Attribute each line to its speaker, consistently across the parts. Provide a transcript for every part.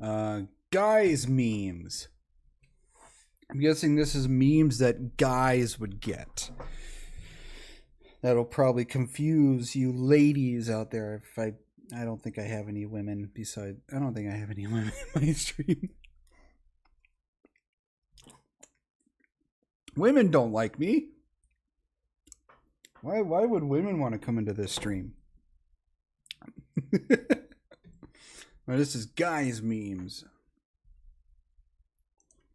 Speaker 1: Guys memes. I'm guessing this is memes that guys would get. That'll probably confuse you ladies out there. If I don't think I have any women I don't think I have any women in my stream. Women don't like me. Why would women want to come into this stream? Well, this is guys memes.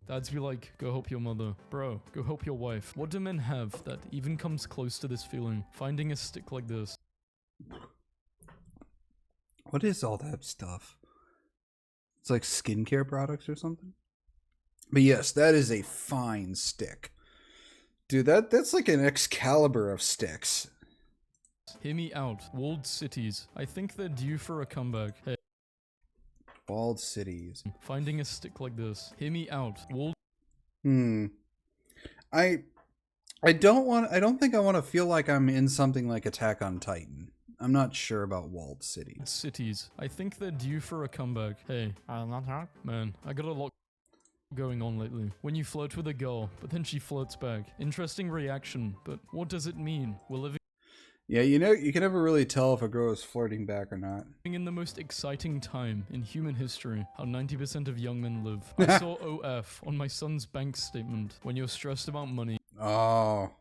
Speaker 2: Dads be like, go help your mother. Bro, go help your wife. What do men have that even comes close to this feeling? Finding a stick like this.
Speaker 1: What is all that stuff? It's like skincare products or something? But yes, that is a fine stick. Dude, that's like an Excalibur of sticks.
Speaker 2: Hear me out. Walled cities. I think they're due for a comeback. Hey.
Speaker 1: Walled cities.
Speaker 2: Finding a stick like this. Hear me out. Walled.
Speaker 1: I don't think I want to feel like I'm in something like Attack on Titan. I'm not sure about walled cities.
Speaker 2: I think they're due for a comeback. Hey. Man, I got a lot going on lately. When you flirt with a girl, but then she flirts back. Interesting reaction, but what does it mean? We're living.
Speaker 1: Yeah, you know, you can never really tell if a girl is flirting back or not.
Speaker 2: In the most exciting time in human history, how 90% of young men live. I saw OF on my son's bank statement. When you're stressed about money.
Speaker 1: Oh.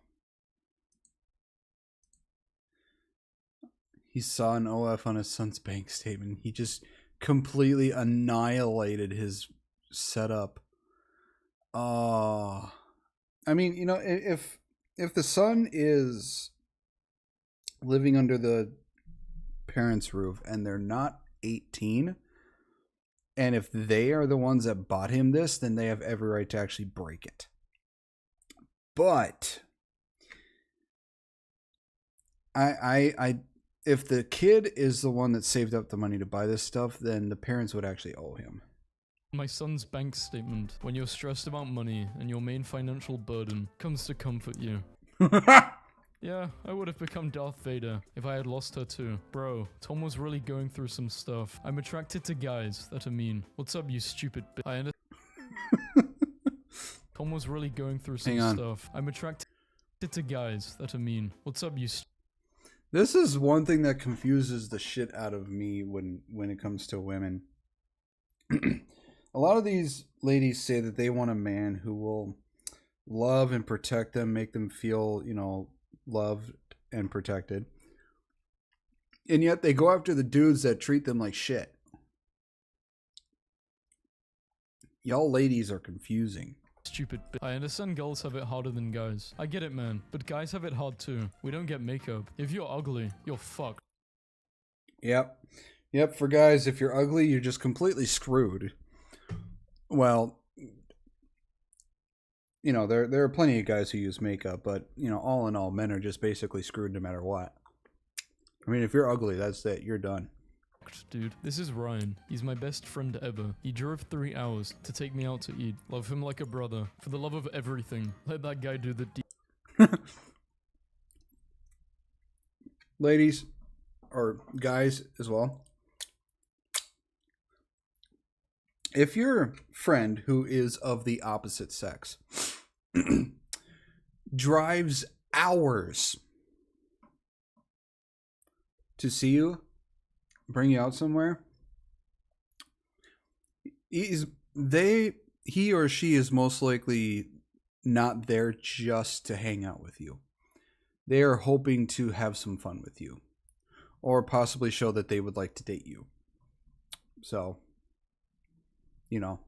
Speaker 1: He saw an OF on his son's bank statement. He just completely annihilated his setup. Oh. I mean, you know, if the son is living under the parents' roof and they're not 18, and if they are the ones that bought him this, then they have every right to actually break it. But I if the kid is the one that saved up the money to buy this stuff, then the parents would actually owe him.
Speaker 2: My son's bank statement. When you're stressed about money and your main financial burden comes to comfort you. Yeah, I would have become Darth Vader if I had lost her too. Bro, Tom was really going through some stuff. I'm attracted to guys that are mean. What's up, you stupid bitch? I understand. Tom was really going through some stuff. I'm attracted to guys that are mean. What's up, you
Speaker 1: This is one thing that confuses the shit out of me when it comes to women. A lot of these ladies say that they want a man who will love and protect them, make them feel, you know, loved and protected. And yet they go after the dudes that treat them like shit. Y'all ladies are confusing.
Speaker 2: Stupid bitch. I understand girls have it harder than guys. I get it, man. But guys have it hard too. We don't get makeup. If you're ugly, you're fucked.
Speaker 1: Yep. For guys, if you're ugly, you're just completely screwed. Well, you know, there are plenty of guys who use makeup, but, you know, all in all, men are just basically screwed no matter what. I mean, if you're ugly, that's it. You're done.
Speaker 2: Dude, this is Ryan. He's my best friend ever. He drove 3 hours to take me out to eat. Love him like a brother. For the love of everything, let that guy do the
Speaker 1: Ladies, or guys as well. If your friend who is of the opposite sex drives hours to see you, bring you out somewhere, he or she is most likely not there just to hang out with you. They are hoping to have some fun with you, or possibly show that they would like to date you. So, you know.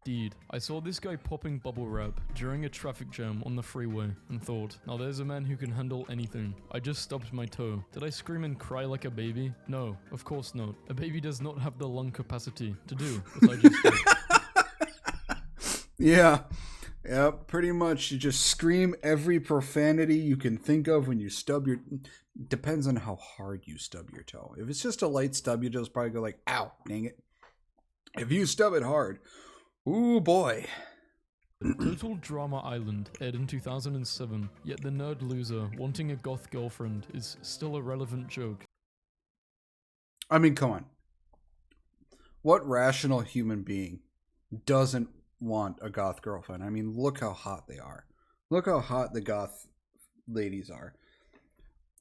Speaker 2: Indeed. I saw this guy popping bubble wrap during a traffic jam on the freeway and thought, now there's a man who can handle anything. I just stubbed my toe. Did I scream and cry like a baby? No, of course not. A baby does not have the lung capacity to do what I just did.
Speaker 1: Yeah, pretty much. You just scream every profanity you can think of when you stub your... Depends on how hard you stub your toe. If it's just a light stub, you just probably go like, ow, dang it. If you stub it hard... Ooh, boy.
Speaker 2: Total Drama Island aired in 2007, yet the nerd loser wanting a goth girlfriend is still a relevant joke.
Speaker 1: I mean, come on. what rational human being doesn't want a goth girlfriend? I mean, look how hot they are. Look how hot the goth ladies are.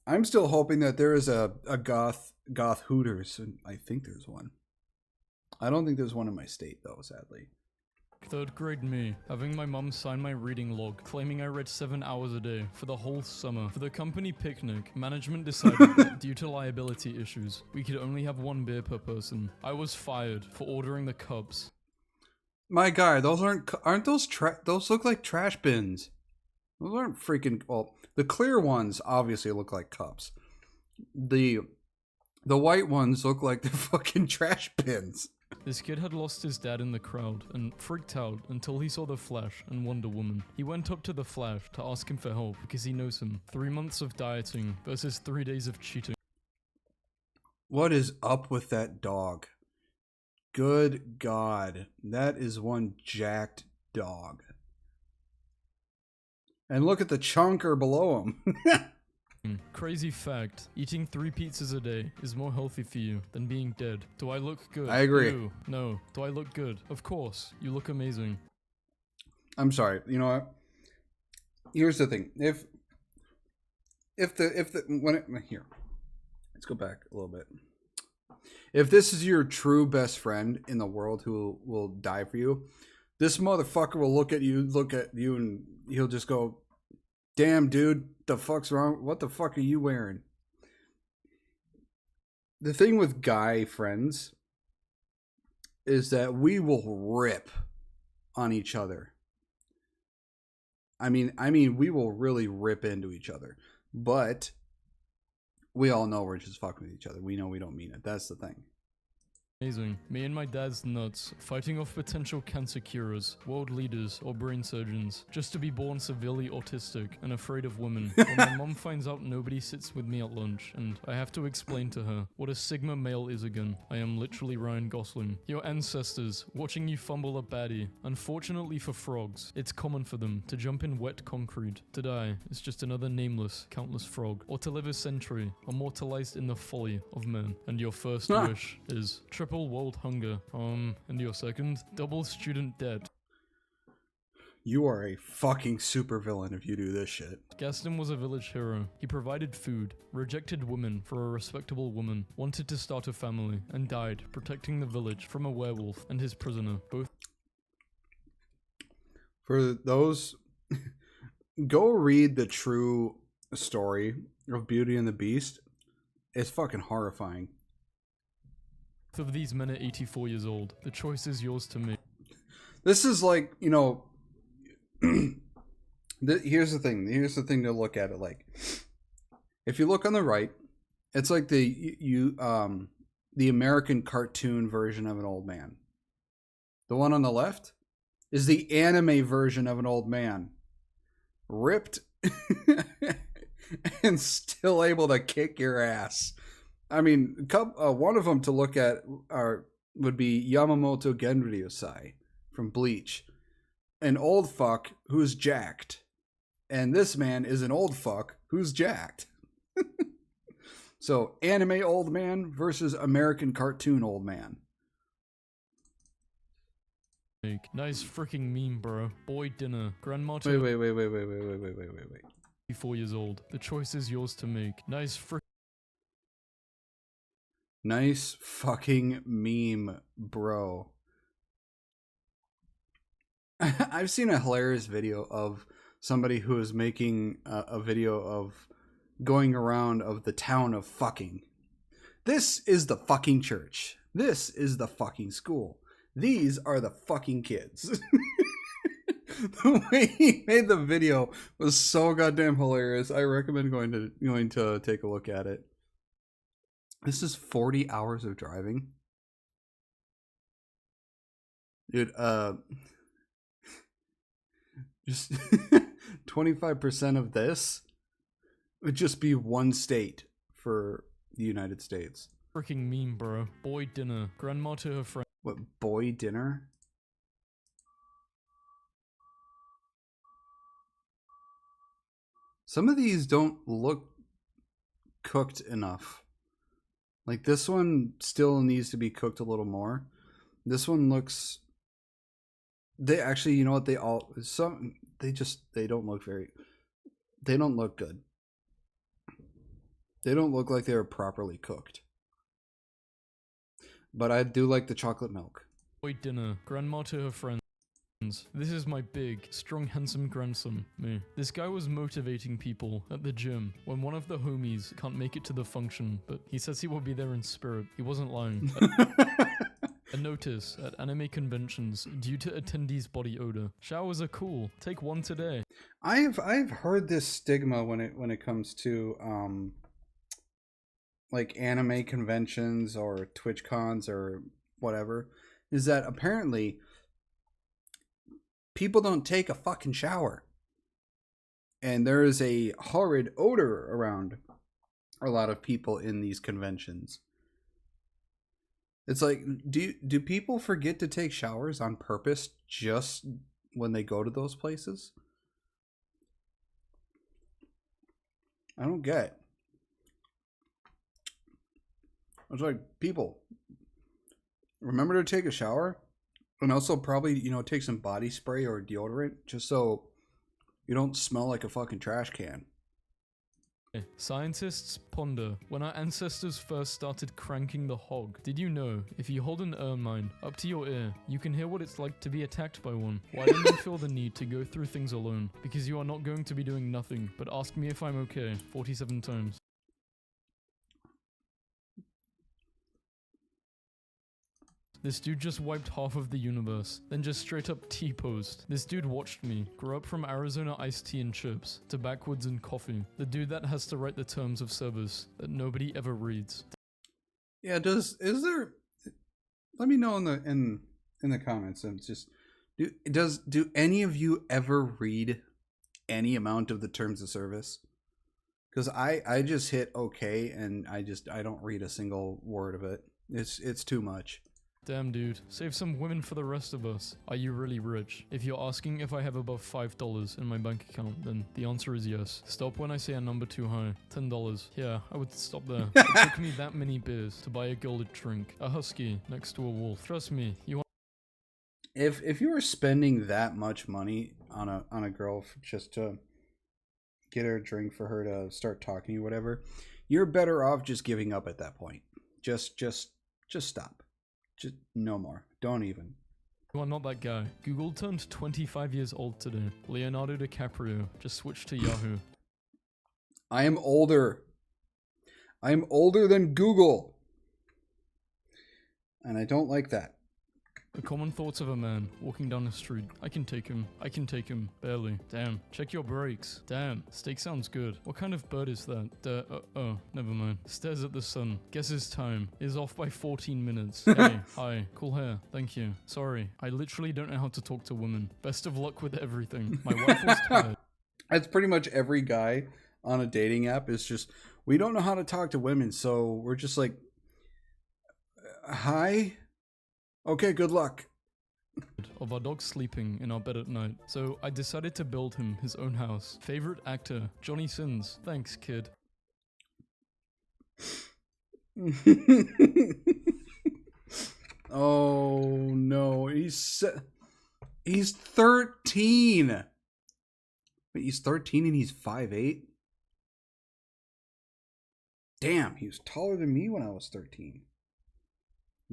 Speaker 1: I'm still hoping that there is a goth Hooters, and I think there's one. I don't think there's one in my state though, sadly.
Speaker 2: Third grade me, having my mum sign my reading log, claiming I read 7 hours a day for the whole summer. For the company picnic, management decided that due to liability issues, we could only have 1 beer per person. I was fired for ordering the cups.
Speaker 1: My guy, those aren't those those look like trash bins. Those aren't freaking, well, the clear ones obviously look like cups. The white ones look like they're fucking trash bins.
Speaker 2: This kid had lost his dad in the crowd and freaked out until he saw the Flash and Wonder Woman. He went up to the Flash to ask him for help because he knows him. 3 months of dieting versus 3 days of cheating.
Speaker 1: What is up with that dog? Good God, that is one jacked dog. And look at the chunker below him.
Speaker 2: Crazy fact, eating 3 pizzas a day is more healthy for you than being dead. Do I look good?
Speaker 1: I agree.
Speaker 2: Ew. No. Do I look good? Of course. You look amazing.
Speaker 1: I'm sorry. You know what? Here's the thing. If here, let's go back a little bit. If this is your true best friend in the world who will die for you, this motherfucker will look at you, and he'll just go, "Damn, dude, the fuck's wrong? What the fuck are you wearing?" The thing with guy friends is that we will rip on each other. I mean, we will really rip into each other, but we all know we're just fucking with each other. We know we don't mean it. That's the thing.
Speaker 2: Amazing. Me and my dad's nuts, fighting off potential cancer curers, world leaders, or brain surgeons, just to be born severely autistic and afraid of women. When my mom finds out nobody sits with me at lunch, and I have to explain to her what a Sigma male is again. I am literally Ryan Gosling. Your ancestors, watching you fumble a baddie. Unfortunately for frogs, it's common for them to jump in wet concrete. To die is just another nameless, countless frog. Or to live a century, immortalized in the folly of men. And your first wish is triple world hunger. And your second, double student debt.
Speaker 1: You are a fucking supervillain if you do this shit.
Speaker 2: Gaston was a village hero. He provided food, rejected women for a respectable woman, wanted to start a family, and died protecting the village from a werewolf and his prisoner. Both.
Speaker 1: For those, go read the true story of Beauty and the Beast. It's fucking horrifying.
Speaker 2: Of these men are 84 years old. The choice is yours to make.
Speaker 1: This is like, you know, here's the thing. Here's the thing to look at it like. If you look on the right, it's like the American cartoon version of an old man. The one on the left is the anime version of an old man. Ripped and still able to kick your ass. I mean, one of them to look at would be Yamamoto Genryusai from Bleach, an old fuck who's jacked, and this man is an old fuck who's jacked. So, anime old man versus American cartoon old man.
Speaker 2: Nice freaking meme, bro. Boy dinner. Grandma to
Speaker 1: Wait.
Speaker 2: 84 years old. The choice is yours to make.
Speaker 1: Nice fucking meme, bro. I've seen a hilarious video of somebody who is making a video of going around of the town of fucking. This is the fucking church. This is the fucking school. These are the fucking kids. The way he made the video was so goddamn hilarious. I recommend going to take a look at it. This is 40 hours of driving. Dude, just 25% of this would just be one state for the United States.
Speaker 2: Freaking meme, bro. Boy dinner. Grandma to her friend.
Speaker 1: What, boy dinner? Some of these don't look cooked enough. Like this one still needs to be cooked a little more. This one looks. They actually, you know what? They all some. They don't look very. They don't look good. They don't look like they were properly cooked. But I do like the chocolate milk.
Speaker 2: Wait, dinner. Grandma to her friends. This is my big, strong, handsome grandson, me. This guy was motivating people at the gym when one of the homies can't make it to the function, but he says he will be there in spirit. He wasn't lying. A notice at anime conventions due to attendees' body odor. Showers are cool. Take one today.
Speaker 1: I've heard this stigma when it comes to like anime conventions or Twitch cons or whatever, is that apparently people don't take a fucking shower. And there is a horrid odor around a lot of people in these conventions. It's like, do people forget to take showers on purpose just when they go to those places? I don't get it. It's like, people, remember to take a shower, and also probably, you know, take some body spray or deodorant just so you don't smell like a fucking trash can.
Speaker 2: Scientists ponder, when our ancestors first started cranking the hog, did you know, if you hold an ermine up to your ear, you can hear what it's like to be attacked by one? Why don't you feel the need to go through things alone? Because you are not going to be doing nothing, but ask me if I'm okay, 47 times. This dude just wiped half of the universe, then just straight up T-posed. This dude watched me, grow up from Arizona iced tea and chips, to backwoods and coffee. The dude that has to write the terms of service, that nobody ever reads.
Speaker 1: Yeah, is there, let me know in the comments, and just, do any of you ever read any amount of the terms of service? Because I just hit okay, and I don't read a single word of it. It's too much.
Speaker 2: Damn dude, save some women for the rest of us. Are you really rich? If you're asking if I have above $5 in my bank account, then the answer is yes. Stop when I say a number too high. $10. Yeah, I would stop there. It took me that many beers to buy a girl a drink. A husky next to a wolf. Trust me, you want.
Speaker 1: If you were spending that much money on a girl just to get her a drink for her to start talking to you, whatever, you're better off just giving up at that point. Just stop. Just no more. Don't even.
Speaker 2: You are not that guy. Google turned 25 years old today. Leonardo DiCaprio just switched to Yahoo.
Speaker 1: I am older. I am older than Google. And I don't like that.
Speaker 2: The common thoughts of a man walking down the street. I can take him. I can take him. Barely. Damn. Check your brakes. Damn. Steak sounds good. What kind of bird is that? Oh, never mind. Stares at the sun. Guesses time. Is off by 14 minutes. Hey, hi. Cool hair. Thank you. Sorry. I literally don't know how to talk to women. Best of luck with everything. My wife was tired.
Speaker 1: That's pretty much every guy on a dating app is just, we don't know how to talk to women, so we're just like, hi? Okay, good luck.
Speaker 2: Of our dog sleeping in our bed at night. So I decided to build him his own house. Favorite actor, Johnny Sins. Thanks, kid.
Speaker 1: Oh no, he's 13. Wait, he's 13 and he's 5'8"? Damn, he was taller than me when I was 13.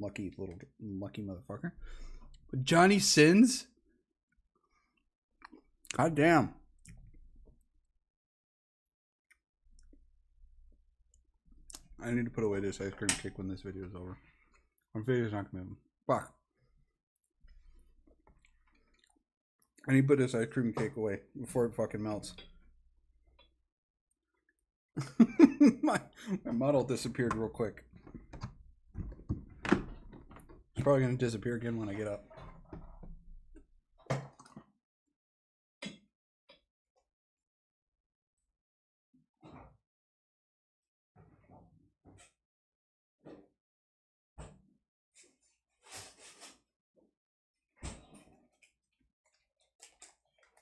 Speaker 1: Lucky motherfucker. But Johnny Sins? God damn. I need to put away this ice cream cake when this video is over. My video's not gonna be. Fuck. I need to put this ice cream cake away before it fucking melts. my model disappeared real quick. It's probably gonna disappear again when I get up.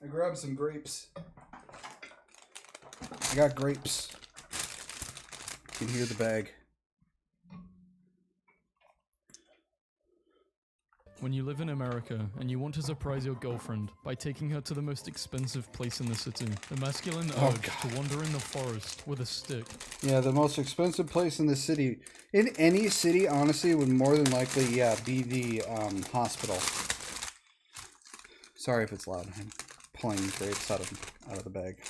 Speaker 1: I grabbed some grapes. I got grapes. You can hear the bag.
Speaker 2: When you live in America and you want to surprise your girlfriend by taking her to the most expensive place in the city, the masculine urge to wander in the forest with a stick.
Speaker 1: Yeah, the most expensive place in the city. In any city, honestly, would more than likely, be the hospital. Sorry if it's loud. I'm pulling grapes out of the bag.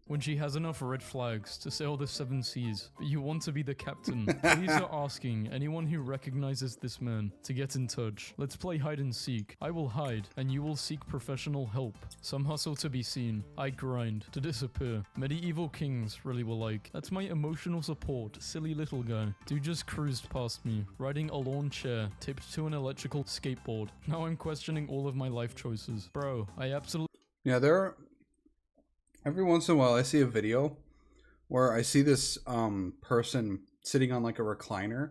Speaker 2: When she has enough red flags to sail the 7 seas, but you want to be the captain. Police are asking anyone who recognizes this man to get in touch. Let's play hide and seek. I will hide, and you will seek professional help. Some hustle to be seen. I grind to disappear. Medieval kings really were like, that's my emotional support, silly little guy. Dude just cruised past me, riding a lawn chair taped to an electrical skateboard. Now I'm questioning all of my life choices. Bro, I absolutely...
Speaker 1: Yeah, every once in a while, I see a video where I see this person sitting on like a recliner,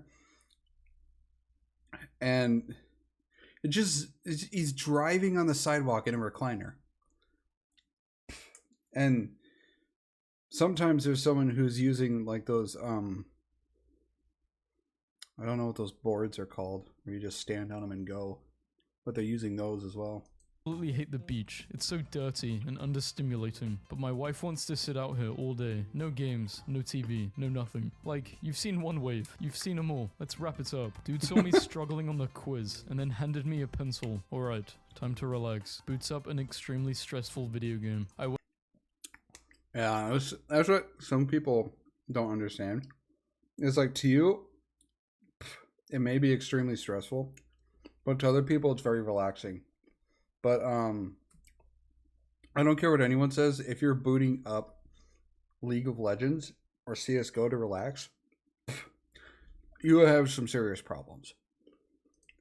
Speaker 1: and he's driving on the sidewalk in a recliner. And sometimes there's someone who's using like those I don't know what those boards are called, where you just stand on them and go, but they're using those as well.
Speaker 2: Absolutely hate the beach. It's so dirty and understimulating. But my wife wants to sit out here all day. No games, no TV, no nothing. Like, you've seen one wave. You've seen them all. Let's wrap it up. Dude saw me struggling on the quiz and then handed me a pencil. Alright, time to relax. Boots up an extremely stressful video game.
Speaker 1: Yeah, that's what some people don't understand. It's like, to you, it may be extremely stressful, but to other people, it's very relaxing. But I don't care what anyone says. If you're booting up League of Legends or CSGO to relax, you have some serious problems.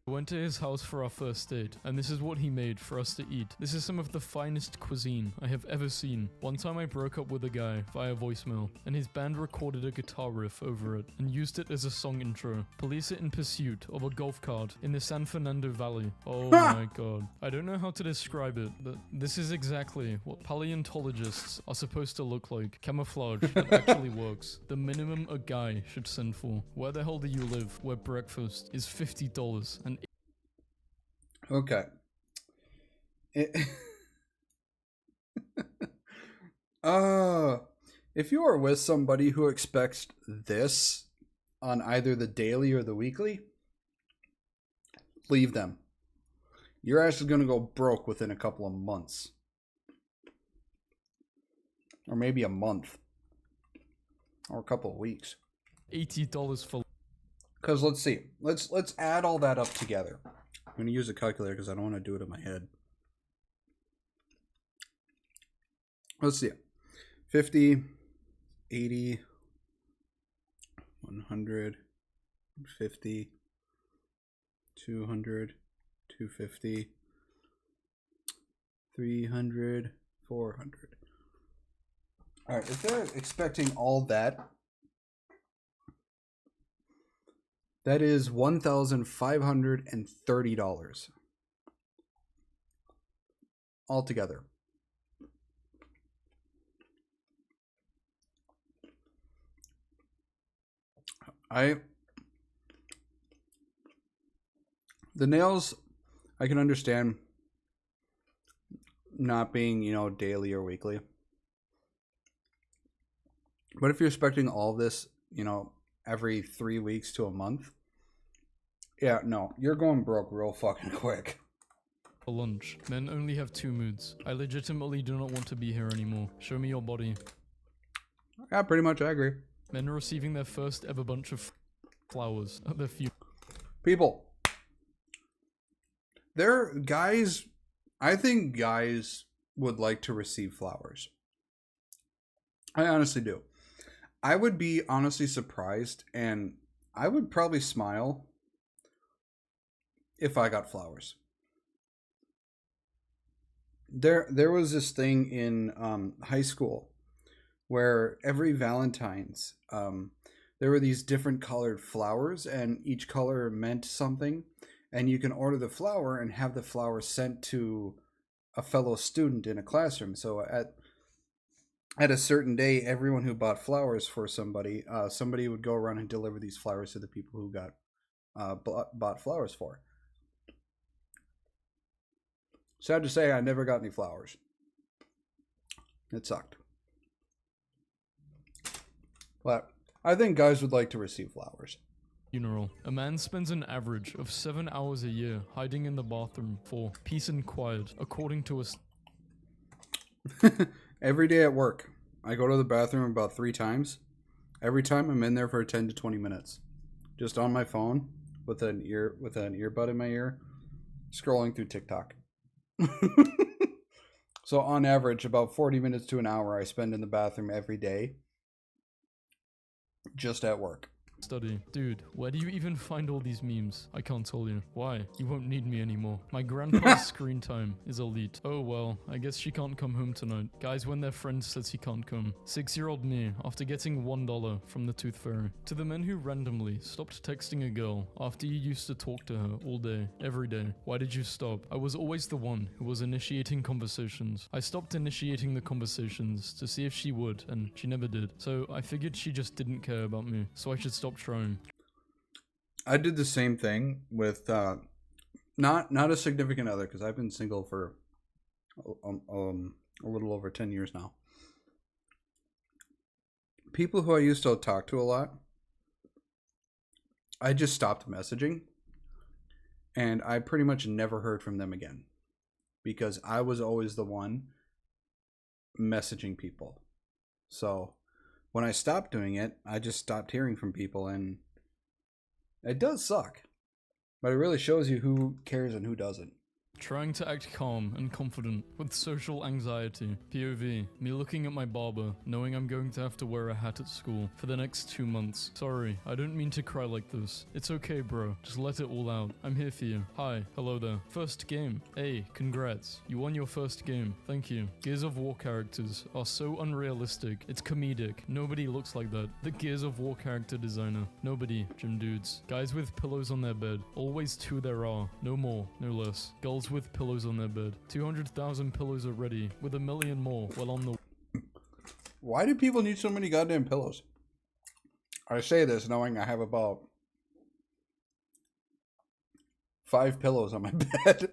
Speaker 2: I went to his house for our first date, and this is what he made for us to eat. This is some of the finest cuisine I have ever seen. One time I broke up with a guy via voicemail, and his band recorded a guitar riff over it and used it as a song intro. Police are in pursuit of a golf cart in the San Fernando Valley. Oh my god. I don't know how to describe it, but this is exactly what paleontologists are supposed to look like. Camouflage that actually works. The minimum a guy should send for. Where the hell do you live where breakfast is $50 and
Speaker 1: Okay. If you are with somebody who expects this on either the daily or the weekly, leave them. Your ass is going to go broke within a couple of months. Or maybe a month. Or a couple of weeks.
Speaker 2: $80 for...
Speaker 1: Because let's see. Let's add all that up together. I'm going to use a calculator because I don't want to do it in my head. Let's see. 50, 80, 100, 50, 200, 250, 300, 400. All right, if they're expecting all that, that is $1,530 altogether. The nails, I can understand not being, daily or weekly. But if you're expecting all of this, every 3 weeks to a month, yeah, no, you're going broke real fucking quick.
Speaker 2: For lunch. Men only have 2 moods. I legitimately do not want to be here anymore. Show me your body.
Speaker 1: Yeah, pretty much, I agree.
Speaker 2: Men are receiving their first ever bunch of flowers at their funeral.
Speaker 1: People. I think guys would like to receive flowers. I honestly do. I would be honestly surprised, and I would probably smile if I got flowers. There was this thing in high school where every Valentine's there were these different colored flowers, and each color meant something, and you can order the flower and have the flower sent to a fellow student in a classroom. So at a certain day, everyone who bought flowers for somebody would go around and deliver these flowers to the people who got bought flowers for. Sad to say, I never got any flowers. It sucked. But I think guys would like to receive flowers.
Speaker 2: Funeral. A man spends an average of 7 hours a year hiding in the bathroom for peace and quiet, according to a...
Speaker 1: Every day at work, I go to the bathroom about 3 times. Every time I'm in there for 10 to 20 minutes. Just on my phone with an earbud in my ear, scrolling through TikTok. So on average, about 40 minutes to an hour I spend in the bathroom every day. Just at work.
Speaker 2: Study. Dude, where do you even find all these memes? I can't tell you. Why? You won't need me anymore. My grandpa's screen time is elite. Oh well, I guess she can't come home tonight. Guys, when their friend says he can't come. 6-year-old me, after getting $1 from the tooth fairy. To the men who randomly stopped texting a girl after you used to talk to her all day, every day. Why did you stop? I was always the one who was initiating conversations. I stopped initiating the conversations to see if she would, and she never did. So I figured she just didn't care about me, so I should stop trying.
Speaker 1: I did the same thing with not a significant other, because I've been single for a little over 10 years now. People who I used to talk to a lot, I just stopped messaging, and I pretty much never heard from them again, because I was always the one messaging people. So when I stopped doing it, I just stopped hearing from people, and it does suck. But it really shows you who cares and who doesn't.
Speaker 2: Trying to act calm and confident with social anxiety. POV, me looking at my barber, knowing I'm going to have to wear a hat at school for the next 2 months. Sorry, I don't mean to cry like this. It's okay, bro. Just let it all out. I'm here for you. Hi, hello there. First game. Hey, congrats. You won your first game. Thank you. Gears of War characters are so unrealistic. It's comedic. Nobody looks like that. The Gears of War character designer. Nobody, gym dudes. Guys with pillows on their bed. Always 2 there are. No more, no less. Girls with pillows on their bed. 200,000 pillows already, with 1 million more well on the...
Speaker 1: Why do people need so many goddamn pillows? I say this knowing I have about 5 pillows on my bed.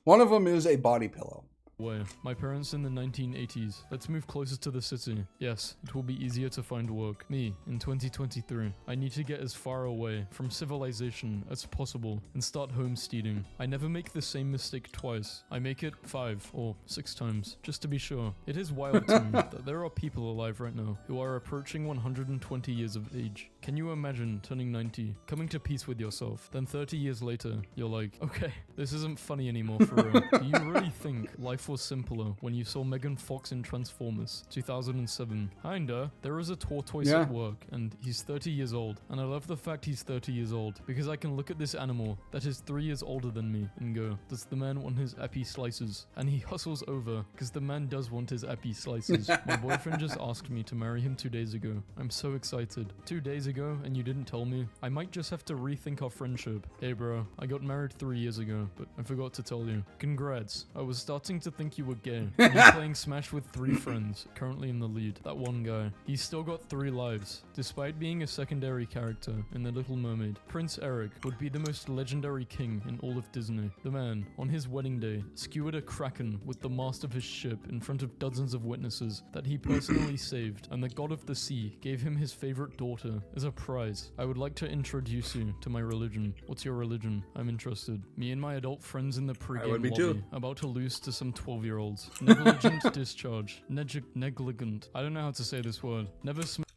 Speaker 1: One of them is a body pillow.
Speaker 2: Way. My parents in the 1980s. Let's move closer to the city. Yes, it will be easier to find work. Me, in 2023. I need to get as far away from civilization as possible and start homesteading. I never make the same mistake twice. I make it 5 or 6 times, just to be sure. It is wild to me that there are people alive right now who are approaching 120 years of age. Can you imagine turning 90, coming to peace with yourself, then 30 years later, you're like, okay, this isn't funny anymore for real. Do you really think life was simpler when you saw Megan Fox in Transformers 2007? Kinda. There is a tortoise at work, and he's 30 years old, and I love the fact he's 30 years old, because I can look at this animal that is 3 years older than me and go, does the man want his epi slices? And he hustles over, because the man does want his epi slices. My boyfriend just asked me to marry him 2 days ago. I'm so excited. 2 days ago, and you didn't tell me? I might just have to rethink our friendship. Hey bro, I got married 3 years ago, but I forgot to tell you. Congrats. I was starting to think you were gay. You're playing Smash with 3 friends, currently in the lead. That one guy. He's still got 3 lives, despite being a secondary character in The Little Mermaid. Prince Eric would be the most legendary king in all of Disney. The man, on his wedding day, skewered a kraken with the mast of his ship in front of dozens of witnesses that he personally saved, and the god of the sea gave him his favorite daughter as a prize. I would like to introduce you to my religion. What's your religion? I'm interested. Me and my adult friends in the pregame lobby,
Speaker 1: too.
Speaker 2: about to lose to some 12-year-olds. Negligent discharge. Negligent. I don't know how to say this word. Never smoke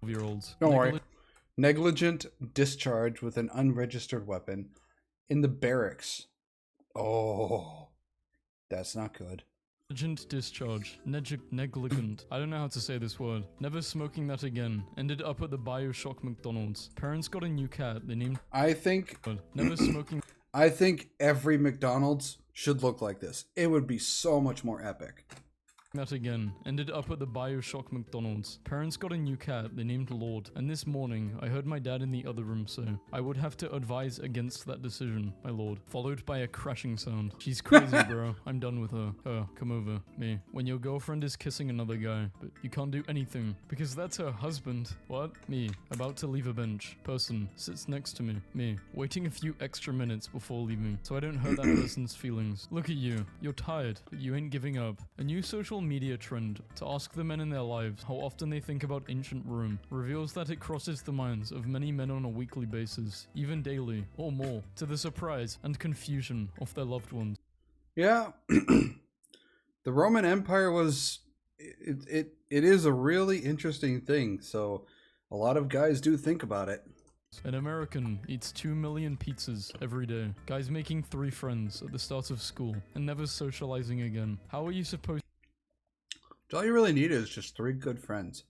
Speaker 2: 12-year-olds.
Speaker 1: Don't worry. Negligent discharge with an unregistered weapon in the barracks. Oh, that's not good.
Speaker 2: Negligent discharge. Negligent. I don't know how to say this word. Never smoking that again. Ended up at the BioShock McDonald's. Parents got a new cat. They named...
Speaker 1: I think...
Speaker 2: Never smoking...
Speaker 1: I think every McDonald's should look like this. It would be so much more epic.
Speaker 2: That again, ended up at the Bioshock McDonald's. Parents got a new cat they named Lord, and this morning I heard my dad in the other room say, I would have to advise against that decision, my lord, followed by a crashing sound. She's crazy, bro. I'm done with her. Her, come over. Me. When your girlfriend is kissing another guy, but you can't do anything, because that's her husband. What? Me. About to leave a bench. Person. Sits next to me. Me. Waiting a few extra minutes before leaving, so I don't hurt that person's feelings. Look at you. You're tired, but you ain't giving up. A new social media trend to ask the men in their lives how often they think about ancient Rome reveals that it crosses the minds of many men on a weekly basis, even daily, or more, to the surprise and confusion of their loved ones.
Speaker 1: Yeah. The Roman Empire was it is a really interesting thing, so a lot of guys do think about it.
Speaker 2: An American eats 2 million pizzas every day. Guys making 3 friends at the start of school and never socializing again. How are you supposed
Speaker 1: All you really need is just 3 good friends.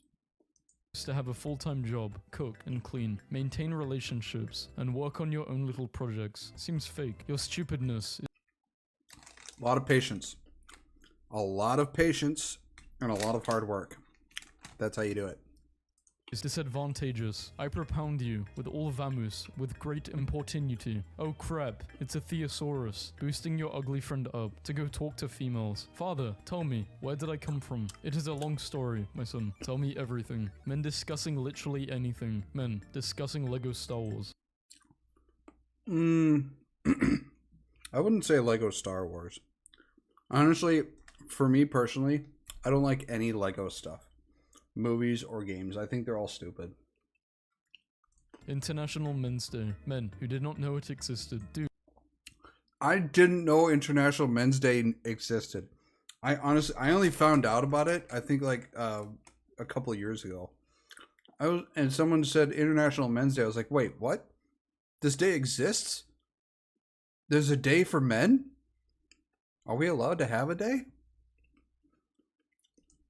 Speaker 2: to have a full-time job, cook and clean, maintain relationships, and work on your own little projects? Seems fake. Your stupidness is
Speaker 1: A lot of patience. A lot of patience and a lot of hard work. That's how you do it.
Speaker 2: disadvantageous. I propound you with all vamus, with great importunity. Oh crap, it's a thesaurus, boosting your ugly friend up to go talk to females. Father, tell me, where did I come from? It is a long story, my son. Tell me everything. Men discussing literally anything. Men discussing Lego Star Wars.
Speaker 1: I wouldn't say Lego Star Wars. Honestly, for me personally, I don't like any Lego stuff. Movies or games. I think they're all stupid.
Speaker 2: International Men's Day. Men who did not know it existed. Dude.
Speaker 1: I didn't know International Men's Day existed. I only found out about it, I think like a couple of years ago. And someone said International Men's Day. I was like, wait, what? This day exists? There's a day for men? Are we allowed to have a day?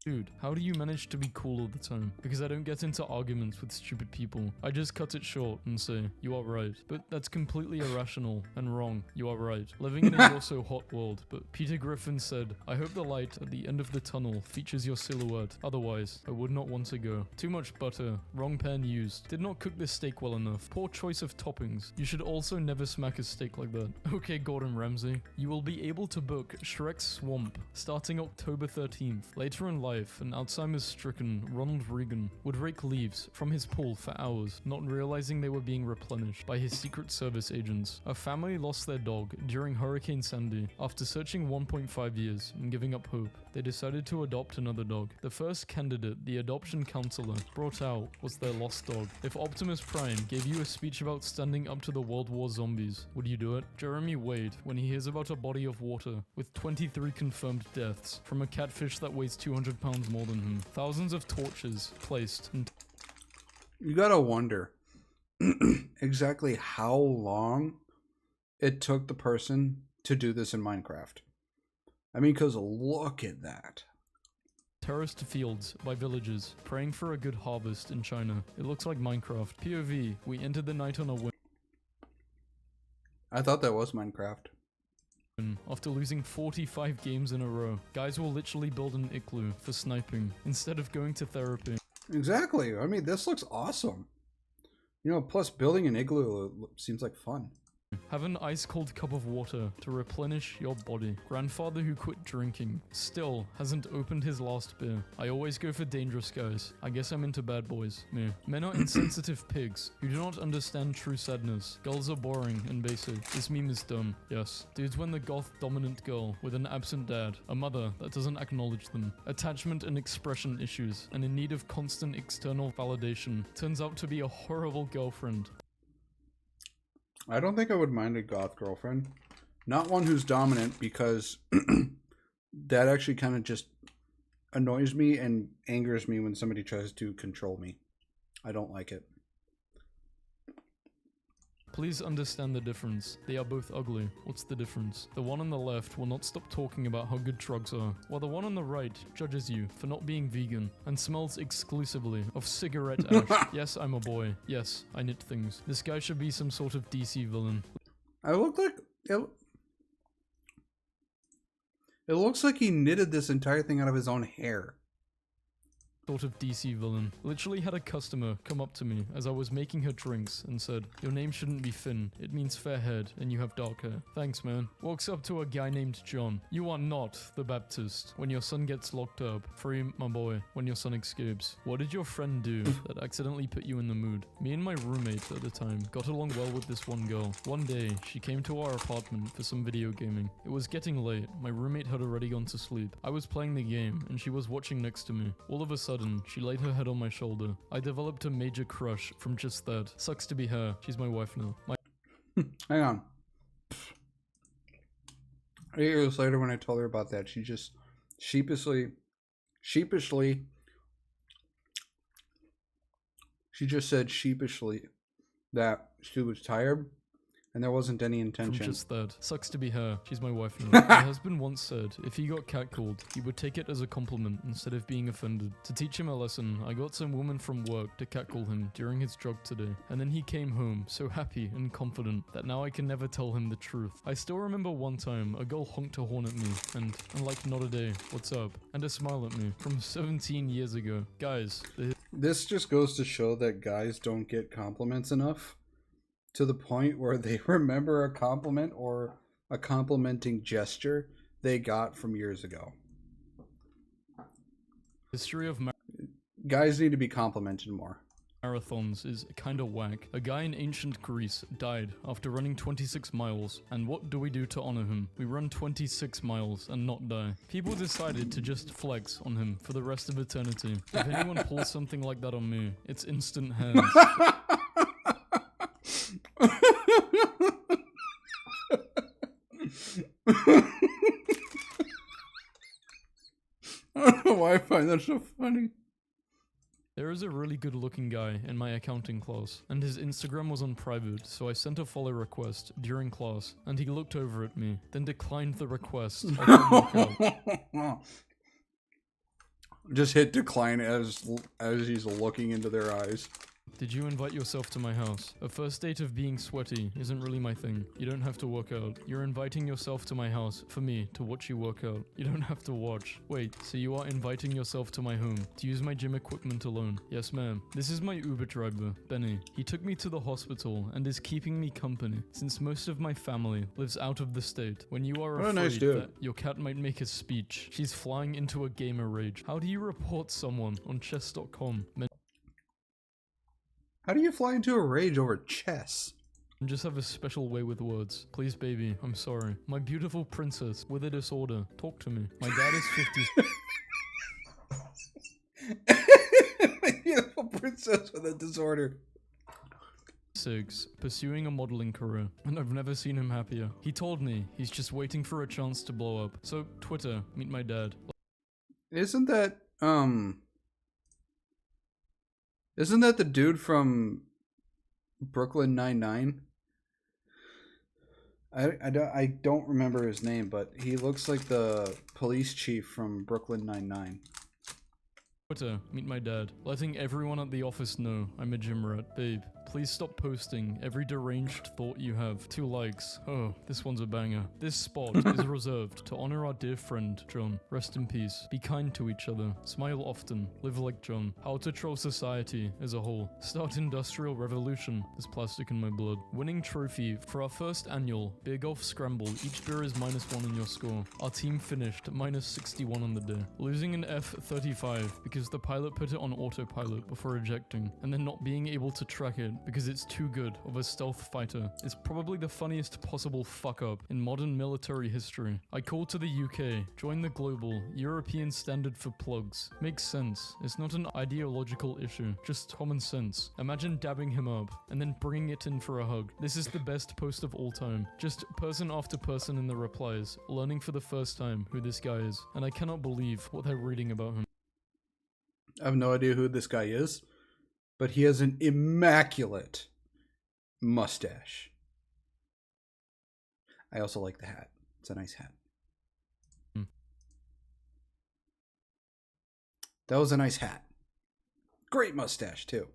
Speaker 2: Dude, how do you manage to be cool all the time? Because I don't get into arguments with stupid people. I just cut it short and say, you are right. But that's completely irrational and wrong. You are right. Living in a you're so hot world. But Peter Griffin said, I hope the light at the end of the tunnel features your silhouette. Otherwise, I would not want to go. Too much butter. Wrong pan used. Did not cook this steak well enough. Poor choice of toppings. You should also never smack a steak like that. Okay, Gordon Ramsay. You will be able to book Shrek's Swamp starting October 13th. Later in life, an Alzheimer's-stricken Ronald Reagan would rake leaves from his pool for hours, not realizing they were being replenished by his Secret Service agents. A family lost their dog during Hurricane Sandy. After searching 1.5 years and giving up hope, they decided to adopt another dog. The first candidate the adoption counselor brought out was their lost dog. If Optimus Prime gave you a speech about standing up to the World War zombies, would you do it? Jeremy Wade, when he hears about a body of water with 23 confirmed deaths from a catfish that weighs 200 pounds more than him. Thousands of torches placed and
Speaker 1: You gotta wonder exactly how long it took the person to do this in Minecraft. I mean, because look at that.
Speaker 2: terraced fields by villagers, praying for a good harvest in China. It looks like Minecraft. POV, we entered the night on a win.
Speaker 1: I thought that was Minecraft.
Speaker 2: After losing 45 games in a row, guys will literally build an igloo for sniping instead of going to therapy.
Speaker 1: Exactly. I mean, this looks awesome. You know, plus building an igloo seems like fun.
Speaker 2: Have an ice-cold cup of water to replenish your body. Grandfather who quit drinking still hasn't opened his last beer. I always go for dangerous guys. I guess I'm into bad boys. Me. Men are insensitive pigs who do not understand true sadness. Girls are boring and basic. This meme is dumb. Yes. Dudes when the goth dominant girl with an absent dad. A mother that doesn't acknowledge them. Attachment and expression issues and in need of constant external validation. Turns out to be a horrible girlfriend.
Speaker 1: I don't think I would mind a goth girlfriend. Not one who's dominant, because that actually kind of just annoys me and angers me when somebody tries to control me. I don't like it.
Speaker 2: Please understand the difference. They are both ugly. What's the difference? The one on the left will not stop talking about how good drugs are, while the one on the right judges you for not being vegan and smells exclusively of cigarette ash. Yes, I'm a boy. Yes, I knit things. This guy should be some sort of DC villain.
Speaker 1: I look like... It looks like he knitted this entire thing out of his own hair.
Speaker 2: Sort of DC villain. Literally had a customer come up to me as I was making her drinks and said, "Your name shouldn't be Finn. It means fair-haired and you have dark hair." Thanks, man. Walks up to a guy named John. "You are not the Baptist. When your son gets locked up, free my boy when your son escapes. What did your friend do that accidentally put you in the mood?" Me and my roommate at the time got along well with this one girl. One day, she came to our apartment for some video gaming. It was getting late. My roommate had already gone to sleep. I was playing the game and she was watching next to me. All of a sudden, she laid her head on my shoulder. I developed a major crush from just that. Sucks to be her. She's my wife now.
Speaker 1: Hang on. 8 years later, when I told her about that, she just sheepishly, she just said sheepishly that she was tired and there wasn't any intention.
Speaker 2: From just that. Sucks to be her. She's my wife now. My husband once said, if he got catcalled, he would take it as a compliment instead of being offended. To teach him a lesson, I got some woman from work to catcall him during his jog today. And then he came home, so happy and confident that now I can never tell him the truth. I still remember one time, a girl honked a horn at me, and like, "Not a day, what's up?" And a smile at me, from 17 years ago. Guys,
Speaker 1: this just goes to show that guys don't get compliments enough, to the point where they remember a compliment or a complimenting gesture they got from years ago.
Speaker 2: history of
Speaker 1: Guys need to be complimented more.
Speaker 2: marathons is kinda whack. A guy in ancient Greece died after running 26 miles, and what do we do to honor him? We run 26 miles and not die. People decided to just flex on him for the rest of eternity. If anyone pulls something like that on me, it's instant hands.
Speaker 1: I don't know why I find that so funny.
Speaker 2: There is a really good looking guy in my accounting class, and his Instagram was on private, so I sent a follow request during class, and he looked over at me, then declined the request. I couldn't work out.
Speaker 1: Just hit decline as he's looking into their eyes.
Speaker 2: Did you invite yourself to my house? A first date of being sweaty isn't really my thing. You don't have to work out. You're inviting yourself to my house for me to watch you work out. You don't have to watch. Wait, so you are inviting yourself to my home to use my gym equipment alone? Yes, ma'am. This is my Uber driver, Benny. He took me to the hospital and is keeping me company since most of my family lives out of the state. When you are afraid that your cat might make a speech, she's flying into a gamer rage. How do you report someone on chess.com?
Speaker 1: How do you fly into a rage over chess?
Speaker 2: And just have a special way with words. Please, baby, I'm sorry. My beautiful princess with a disorder. Talk to me. My dad is 50.
Speaker 1: My beautiful princess with a disorder.
Speaker 2: 6, pursuing a modeling career, and I've never seen him happier. He told me he's just waiting for a chance to blow up. So, Twitter, meet my dad.
Speaker 1: Isn't that the dude from Brooklyn Nine-Nine? I don't remember his name, but he looks like the police chief from Brooklyn Nine-Nine.
Speaker 2: Twitter, meet my dad. Letting everyone at the office know I'm a gym rat. Babe, please stop posting every deranged thought you have. 2 likes. Oh, this one's a banger. This spot is reserved to honor our dear friend, John. Rest in peace. Be kind to each other. Smile often. Live like John. How to troll society as a whole. Start industrial revolution. There's plastic in my blood. Winning trophy for our first annual beer golf scramble. Each beer is -1 in your score. Our team finished -61 on the day. Losing an F-35 because the pilot put it on autopilot before ejecting, and then not being able to track it because it's too good of a stealth fighter is probably the funniest possible fuck up in modern military history. I call to the UK, join the global European standard for plugs. Makes sense. It's not an ideological issue, just common sense. Imagine dabbing him up and then bringing it in for a hug. This is the best post of all time. Just person after person in the replies, learning for the first time who this guy is, and I cannot believe what they're reading about him.
Speaker 1: I have no idea who this guy is, but he has an immaculate mustache. I also like the hat. It's a nice hat. That was a nice hat. Great mustache, too.